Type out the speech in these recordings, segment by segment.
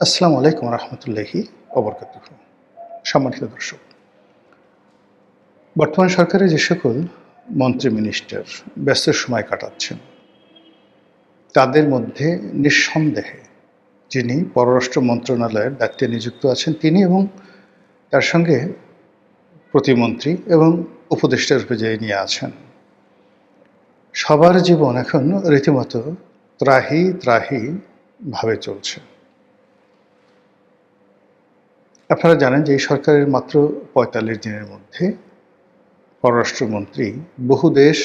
আসসালামু আলাইকুম রহমতুল্লাহি ওবরকাতুহ। সম্মানিত দর্শক, বর্তমান সরকারে যে সকল মন্ত্রী মিনিস্টার ব্যস্ত সময় কাটাচ্ছেন, তাদের মধ্যে নিঃসন্দেহে যিনি পররাষ্ট্র মন্ত্রণালয়ের দায়িত্বে নিযুক্ত আছেন তিনি এবং তার সঙ্গে প্রতিমন্ত্রী এবং উপদেষ্টা রূপে যে নিয়ে আছেন, সবার জীবন এখন রীতিমতো ত্রাহি ত্রাহি ভাবে চলছে। আপনারা জানেন যে এই সরকারের মাত্র ৪৫ দিনের মধ্যে পররাষ্ট্রমন্ত্রী বহু দেশ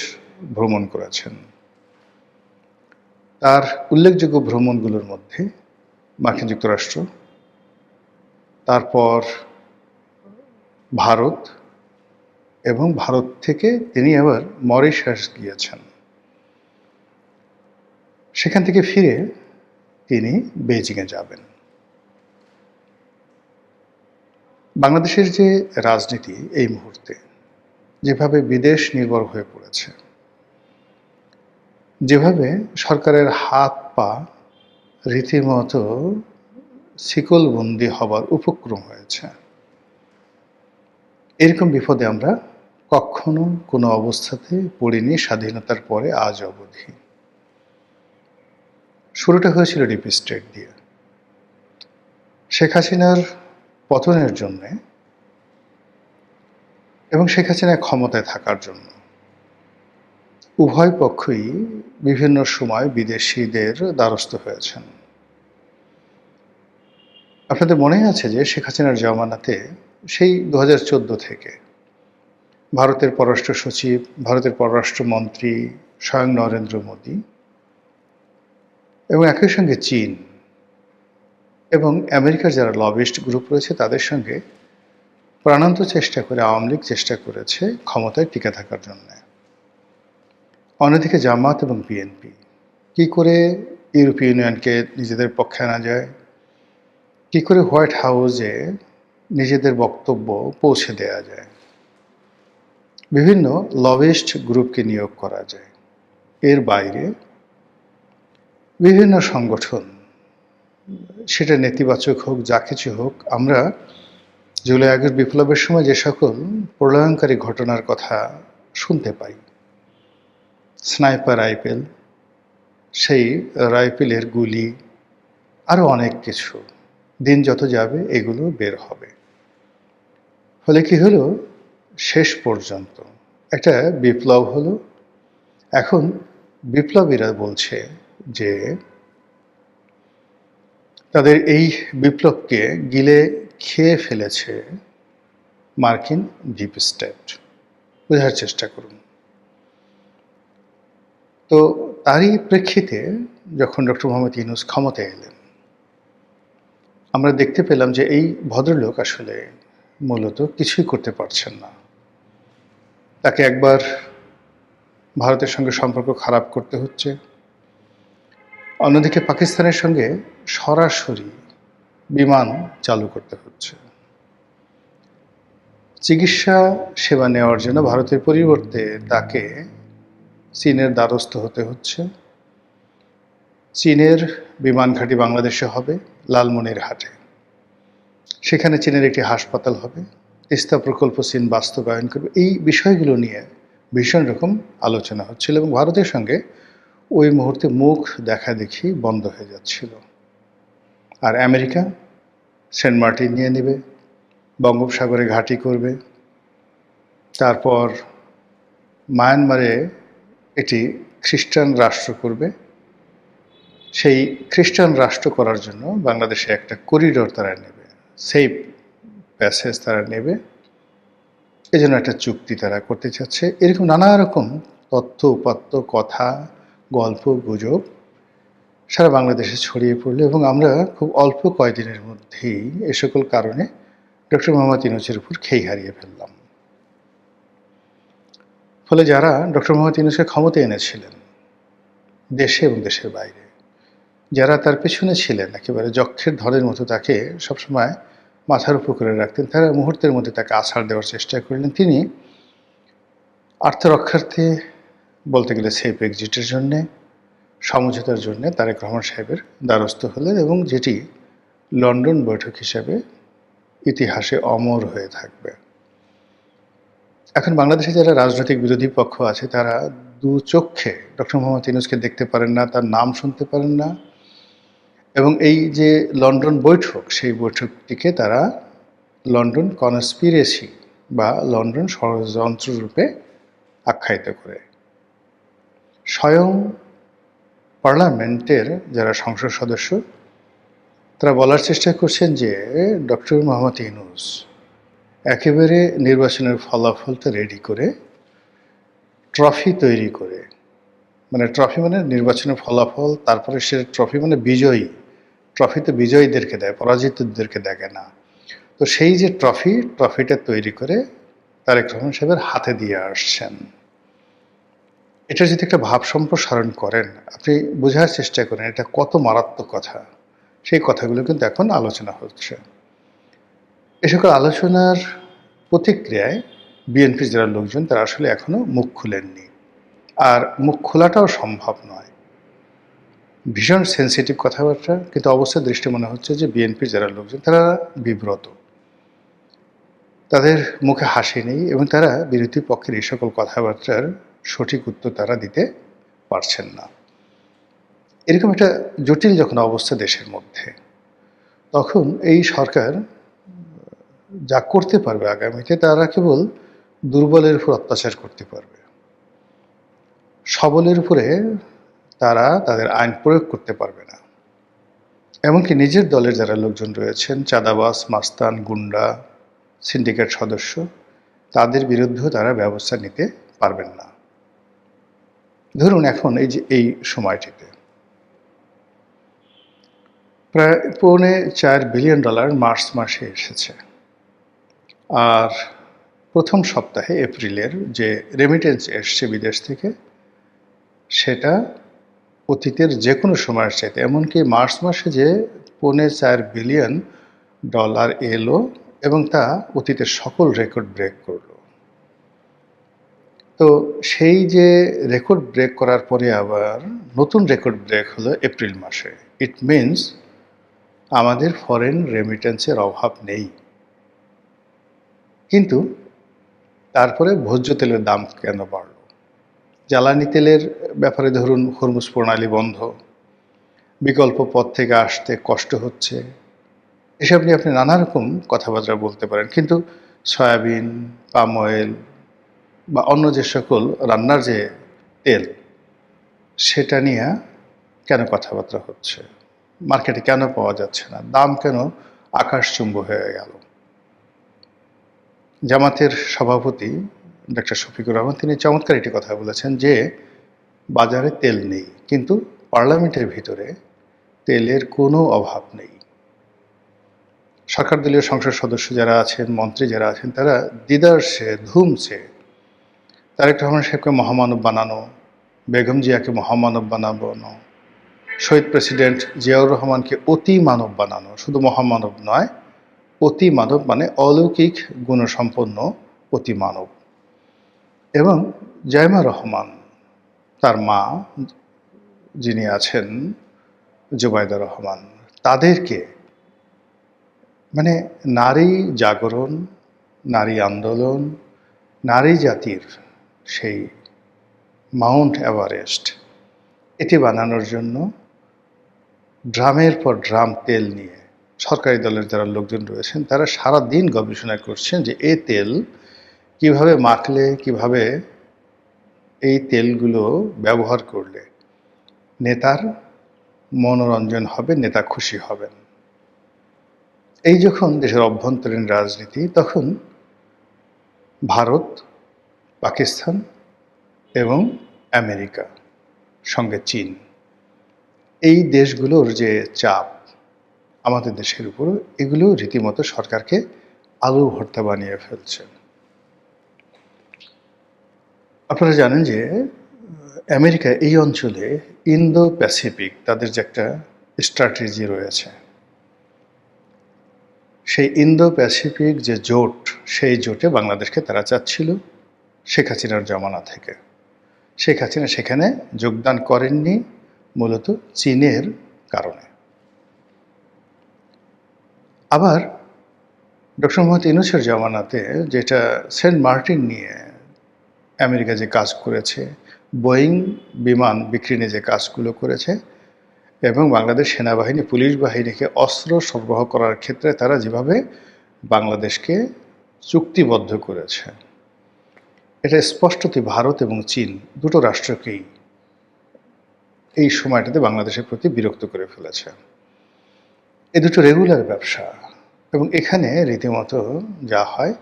ভ্রমণ করেছেন। তার উল্লেখযোগ্য ভ্রমণগুলোর মধ্যে মার্কিন যুক্তরাষ্ট্র, তারপর ভারত, এবং ভারত থেকে তিনি আবার মরিশাস গিয়েছেন। সেখান থেকে ফিরে তিনি বেইজিংয়ে যাবেন। বাংলাদেশের যে রাজনীতি এই মুহূর্তে যেভাবে বিদেশ নির্ভর হয়ে পড়েছে, যেভাবে সরকারের হাত পা রীতিমতো শিকলবন্দি হবার উপক্রম হয়েছে, এরকম বিপদে আমরা কখনো কোনো অবস্থাতে পড়িনি স্বাধীনতার পরে আজ অবধি। শুরুটা হয়েছিল ডিপ স্টেট দিয়ে। শেখ হাসিনার পতনের জন্যে এবং শেখ হাসিনা ক্ষমতায় থাকার জন্য উভয় পক্ষই বিভিন্ন সময় বিদেশিদের দ্বারস্থ হয়েছেন। আপনাদের মনে আছে যে শেখ হাসিনার জমানাতে সেই ২০১৪ থেকে ভারতের পররাষ্ট্র সচিব, ভারতের পররাষ্ট্রমন্ত্রী স্বয়ং নরেন্দ্র মোদী এবং একই সঙ্গে চীন এবং আমেরিকার যারা লবিস্ট গ্রুপ রয়েছে তাদের সঙ্গে প্রাণান্ত চেষ্টা করে আওয়ামী লীগ চেষ্টা করেছে ক্ষমতায় টিকে থাকার জন্য। অন্যদিকে জামাত এবং বিএনপি কি করে ইউরোপীয় ইউনিয়নকে নিজেদের পক্ষে আনা যায়, কি করে হোয়াইট হাউসে নিজেদের বক্তব্য পৌঁছে দেওয়া যায়, বিভিন্ন লবিস্ট গ্রুপকে নিয়োগ করা যায়। এর বাইরে বিভিন্ন সংগঠন, সেটা নেতিবাচক হোক যা কিছু হোক, আমরা জুলাই আগস্ট বিপ্লবের সময় যে সকল প্রলয়ঙ্কারী ঘটনার কথা শুনতে পাই, স্নাইপার রাইফেল, সেই রাইফেলের গুলি, আরও অনেক কিছু, দিন যত যাবে এগুলো বের হবে। ফলে কি হলো, শেষ পর্যন্ত একটা বিপ্লব হলো। এখন বিপ্লবীরা বলছে যে তাদের এই বিপ্লবকে গিলে খেয়ে ফেলেছে মার্কিন ডিপ স্টেট। বোঝার চেষ্টা করুন। তো তারই প্রেক্ষিতে যখন ডক্টর মোহাম্মদ ইউনূস ক্ষমতায় এলেন, আমরা দেখতে পেলাম যে এই ভদ্রলোক আসলে মূলত কিছুই করতে পারছেন না। তাকে একবার ভারতের সঙ্গে সম্পর্ক খারাপ করতে হচ্ছে, অন্যদিকে পাকিস্তানের সঙ্গে সরাসরি বিমান চালু করতে হচ্ছে। চিকিৎসা সেবা নেওয়ার জন্য ভারতের পরিবর্তে তাকে চীনের দ্বারস্থ হতে হচ্ছে। চীনের বিমান ঘাঁটি বাংলাদেশে হবে, লালমনিরহাটে। সেখানে চীনের একটি হাসপাতাল হবে, তিস্তা প্রকল্প চীন বাস্তবায়ন করবে। এই বিষয়গুলো নিয়ে ভীষণ রকম আলোচনা হচ্ছিল এবং ভারতের সঙ্গে ওই মুহূর্তে মুখ দেখা দেখি বন্ধ হয়ে যাচ্ছিল। আর আমেরিকা সেন্ট মার্টিন নিয়ে নেবে, বঙ্গোপসাগরে ঘাঁটি করবে, তারপর মায়ানমারে এটি খ্রিস্টান রাষ্ট্র করবে। সেই খ্রিস্টান রাষ্ট্র করার জন্য বাংলাদেশে একটা করিডোর তারা নেবে, সেফ প্যাসেজ তারা নেবে, এজন্য একটা চুক্তি তারা করতে চাচ্ছে। এরকম নানা রকম তথ্য উপাত্ত, কথা, গল্প গুজব সারা বাংলাদেশে ছড়িয়ে পড়লো এবং আমরা খুব অল্প কয়েকদিনের মধ্যেই এ সকল কারণে ডক্টর মোহাম্মদ ইউনূসের উপর খেই হারিয়ে ফেললাম। ফলে যারা ডক্টর মোহাম্মদ ইউনূসকে ক্ষমতায় এনেছিলেন দেশে এবং দেশের বাইরে, যারা তার পেছনে ছিলেন একেবারে যক্ষের ধরের মতো তাকে সবসময় মাথার উপর করে রাখতেন, তারা মুহূর্তের মধ্যে তাকে আছাড় দেওয়ার চেষ্টা করলেন। তিনি আত্মরক্ষার্থে, বলতে গেলে সেফ এক্সিটের জন্যে, সমঝোতার জন্যে তারেক রহমান সাহেবের দ্বারস্থ হলেন এবং যেটি লন্ডন বৈঠক হিসেবে ইতিহাসে অমর হয়ে থাকবে। এখন বাংলাদেশে যারা রাজনৈতিক বিরোধী পক্ষ আছে তারা দু চক্ষে ডক্টর মোহাম্মদ ইউনূসকে দেখতে পারেন না, তার নাম শুনতে পারেন না, এবং এই যে লন্ডন বৈঠক, সেই বৈঠকটিকে তারা লন্ডন কনস্পিরেসি বা লন্ডন ষড়যন্ত্র রূপে আখ্যায়িত করে। স্বয়ং পার্লামেন্টের যারা সংসদ সদস্য তারা বলার চেষ্টা করছেন যে ডক্টর মোহাম্মদ ইউনূস একেবারে নির্বাচনের ফলাফলটা রেডি করে ট্রফি তৈরি করে, মানে ট্রফি মানে নির্বাচনের ফলাফল, তারপরে সে ট্রফি মানে বিজয়ী, ট্রফি তো বিজয়ীদেরকে দেয়, পরাজিতদেরকে দেখে না। তো সেই যে ট্রফিটা তৈরি করে তারেক রহমান সাহেবের হাতে দিয়ে আসছেন। এটা যদি একটা ভাব সম্প্রসারণ করেন, আপনি বোঝার চেষ্টা করেন এটা কত মারাত্মক কথা। সেই কথাগুলো কিন্তু এখন আলোচনা হচ্ছে। এ সকল আলোচনার প্রতিক্রিয়ায় বিএনপির যারা লোকজন তারা আসলে এখনো মুখ খুলেননি, আর মুখ খোলাটাও সম্ভব নয়। ভীষণ সেন্সিটিভ কথাবার্তা, কিন্তু অবস্থা দৃষ্টি মনে হচ্ছে যে বিএনপির যারা লোকজন তারা বিব্রত, তাদের মুখে হাসি নেই, এবং তারা বিরোধী পক্ষের এই সকল কথাবার্তার সঠিক উত্তর তারা দিতে পারছেন না। এরকম একটা জটিল যখন অবস্থা দেশের মধ্যে, তখন এই সরকার যা করতে পারবে আগামীতে, তারা কেবল দুর্বলের উপর অত্যাচার করতে পারবে, সবলের উপরে তারা তাদের আইন প্রয়োগ করতে পারবে না। এমনকি নিজের দলের যারা লোকজন রয়েছেন, চাঁদাবাজ, মাস্তান, গুন্ডা, সিন্ডিকেট সদস্য, তাদের বিরুদ্ধেও তারা ব্যবস্থা নিতে পারবেন না। ধরুন এখন এই সময়টিতে প্রায় $4.25 বিলিয়ন মার্চ মাসে এসেছে, আর প্রথম সপ্তাহে এপ্রিলের যে রেমিটেন্স এসছে বিদেশ থেকে, সেটা অতীতের যে কোনো সময়ের চাইতে, এমনকি মার্চ মাসে যে $4.25 বিলিয়ন এলো, এবং তা অতীতের সকল রেকর্ড ব্রেক করল। তো সেই যে রেকর্ড ব্রেক করার পরে আবার নতুন রেকর্ড ব্রেক হলো এপ্রিল মাসে। ইট মিনস আমাদের ফরেন রেমিটেন্সের অভাব নেই, কিন্তু তারপরে ভোজ্য তেলের দাম কেন বাড়ল? জ্বালানি তেলের ব্যাপারে ধরুন হরমুজ প্রণালী বন্ধ, বিকল্প পথ থেকে আসতে কষ্ট হচ্ছে, এসব নিয়ে আপনি নানা রকম কথাবার্তা বলতে পারেন, কিন্তু সয়াবিন, পাম অয়েল বা অন্য যে সকল রান্নার যে তেল, সেটা নিয়ে কেন কথাবার্তা হচ্ছে? মার্কেটে কেন পাওয়া যাচ্ছে না? দাম কেন আকাশচুম্ব হয়ে গেল? জামাতের সভাপতি ডক্টর শফিকুর রহমান তিনি চমৎকার একটি কথা বলেছেন যে বাজারে তেল নেই, কিন্তু পার্লামেন্টের ভিতরে তেলের কোনো অভাব নেই। সরকার দলীয় সংসদ সদস্য যারা আছেন, মন্ত্রী যারা আছেন, তারা দিদারসে ধুমছে তারেক রহমান সাহেবকে মহামানব বানানো, বেগম জিয়াকে মহামানব বানানো, শহীদ প্রেসিডেন্ট জিয়াউর রহমানকে অতি মানব বানানো, শুধু মহামানব নয়, অতি মানব মানে অলৌকিক গুণসম্পন্ন অতি মানব। এবং জাইমা রহমান, তার মা যিনি আছেন জুবাইদা রহমান, তাদেরকে মানে নারী জাগরণ, নারী আন্দোলন, নারী জাতির সেই মাউন্ট এভারেস্ট, এটি বানানোর জন্য ড্রামের পর ড্রাম তেল নিয়ে সরকারি দলের যারা লোকজন রয়েছেন তারা সারা দিন গবেষণা করছেন যে এই তেল কিভাবে মাখলে, কিভাবে এই তেলগুলো ব্যবহার করলে নেতার মনোরঞ্জন হবে, নেতা খুশি হবেন। এই যখন দেশের অভ্যন্তরীণ রাজনীতি, তখন ভারত, পাকিস্তান এবং আমেরিকা, সঙ্গে চীন, এই দেশগুলোর যে চাপ আমাদের দেশের উপর, এগুলো রীতিমতো সরকারকে আলু ভর্তা বানিয়ে ফেলছে। আপনারা জানেন যে আমেরিকা এই অঞ্চলে ইন্দো প্যাসিফিক তাদের যে একটা স্ট্র্যাটেজি রয়েছে, সেই ইন্দো প্যাসিফিক যে জোট, সেই জোটে বাংলাদেশকে তারা চাচ্ছিল শেখ হাসিনার জমানা থেকে। শেখ হাসিনা সেখানে যোগদান করেননি মূলত চীনের কারণে। আবার ডক্টর মোহাম্মদ ইউনূসের জামানাতে যেটা সেন্ট মার্টিন নিয়ে আমেরিকা যে কাজ করেছে, বোয়িং বিমান বিক্রি নিয়ে যে কাজগুলো করেছে, এবং বাংলাদেশ সেনাবাহিনী পুলিশ বাহিনীকে অস্ত্র সরবরাহ করার ক্ষেত্রে তারা যেভাবে বাংলাদেশকে চুক্তিবদ্ধ করেছে, এটা স্পষ্টতই ভারত এবং চীন দুটো রাষ্ট্রকেই এই সময়টাতে বাংলাদেশের প্রতি বিরক্ত করে ফেলেছে। এ দুটো রেগুলার ব্যবসা, এবং এখানে রীতিমতো যা হয়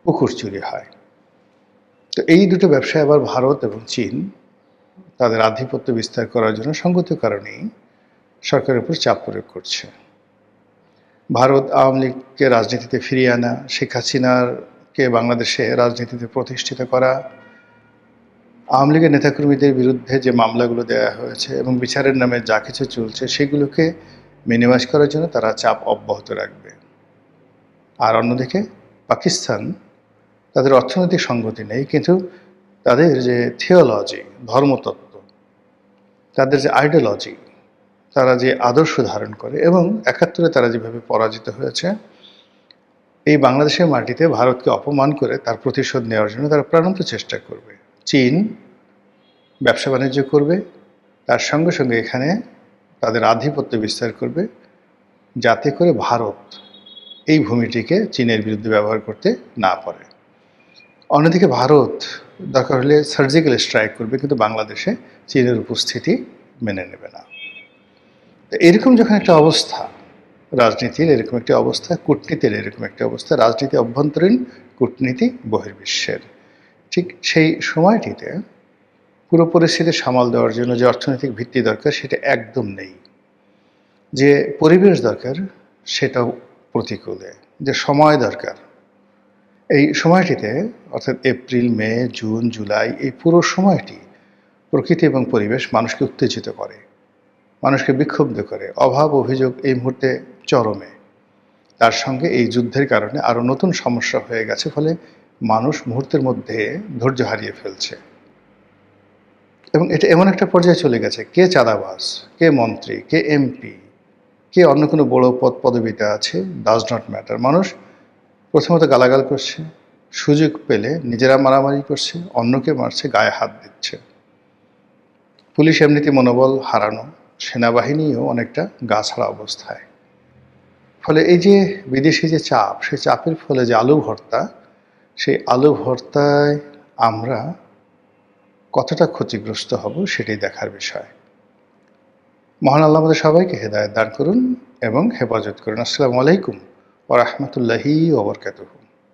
পুকুর চুরি হয়। তো এই দুটো ব্যবসায় আবার ভারত এবং চীন তাদের আধিপত্য বিস্তার করার জন্য সঙ্গত কারণেই সরকারের উপর চাপ প্রয়োগ করছে। ভারত আওয়ামী লীগকে রাজনীতিতে ফিরিয়ে আনা, শেখ হাসিনাকে বাংলাদেশে রাজনীতিতে প্রতিষ্ঠিত করা, আওয়ামী লীগের নেতাকর্মীদের বিরুদ্ধে যে মামলাগুলো দেওয়া হয়েছে এবং বিচারের নামে যা কিছু চলছে সেগুলোকে মিনিমাইজ করার জন্য তারা চাপ অব্যাহত রাখবে। আর অন্যদিকে পাকিস্তান, তাদের অর্থনৈতিক সংগতি নেই, কিন্তু তাদের যে থিওলজি, ধর্মতত্ত্ব, তাদের যে আইডিওলজি, তারা যে আদর্শ ধারণ করে, এবং ৭১-এ তারা যেভাবে পরাজিত হয়েছে, এই বাংলাদেশের মাটিতে ভারতকে অপমান করে তার প্রতিশোধ নেওয়ার জন্য তারা প্রাণান্ত চেষ্টা করবে। চীন ব্যবসা বাণিজ্য করবে, তার সঙ্গে সঙ্গে এখানে তাদের আধিপত্য বিস্তার করবে, যাতে করে ভারত এই ভূমিটিকে চীনের বিরুদ্ধে ব্যবহার করতে না পারে। অন্যদিকে ভারত দরকার হলে সার্জিক্যাল স্ট্রাইক করবে, কিন্তু বাংলাদেশে চীনের উপস্থিতি মেনে নেবে না। তো এরকম যখন একটা অবস্থা, রাজনীতির এরকম একটি অবস্থা, কূটনীতির এরকম একটি অবস্থা, রাজনীতি অভ্যন্তরীণ, কূটনীতি বহির্বিশ্বের, ঠিক সেই সময়টিতে পুরো পরিস্থিতি সামাল দেওয়ার জন্য যে অর্থনৈতিক ভিত্তি দরকার সেটা একদম নেই, যে পরিবেশ দরকার সেটাও প্রতিকূলে, যে সময় দরকার এই সময়টিতে, অর্থাৎ এপ্রিল, মে, জুন, জুলাই, এই পুরো সময়টি প্রকৃতি এবং পরিবেশ মানুষকে উত্তেজিত করে, মানুষকে বিক্ষুব্ধ করে। অভাব অভিযোগ এই মুহূর্তে চরমে, তার সঙ্গে এই যুদ্ধের কারণে আরও নতুন সমস্যা হয়ে গেছে, ফলে মানুষ মুহূর্তের মধ্যে ধৈর্য হারিয়ে ফেলছে। এবং এটা এমন একটা পর্যায়ে চলে গেছে, কে চাঁদাবাজ, কে মন্ত্রী, কে এমপি, কে অন্য কোনো বড় পদ পদবিতে আছে, ডাজ নট ম্যাটার। মানুষ প্রথমত গালাগাল করছে, সুযোগ পেলে নিজেরা মারামারি করছে, অন্যকে মারছে, গায়ে হাত দিচ্ছে। পুলিশ এমনিতে মনোবল হারানো, সেনাবাহিনীও অনেকটা গা ছাড়া অবস্থায়। ফলে এই যে বিদেশি যে চাপ, সেই চাপের ফলে যে আলু ভর্তা, সেই আলু ভর্তায় আমরা কতটা ক্ষতিগ্রস্ত হব সেটাই দেখার বিষয়। মহান আল্লাহ আমাদের সবাইকে হেদায়েত দান করুন এবং হেফাজত করুন। আসসালামু আলাইকুম ওয়া রাহমাতুল্লাহি ওয়া বারাকাতুহু।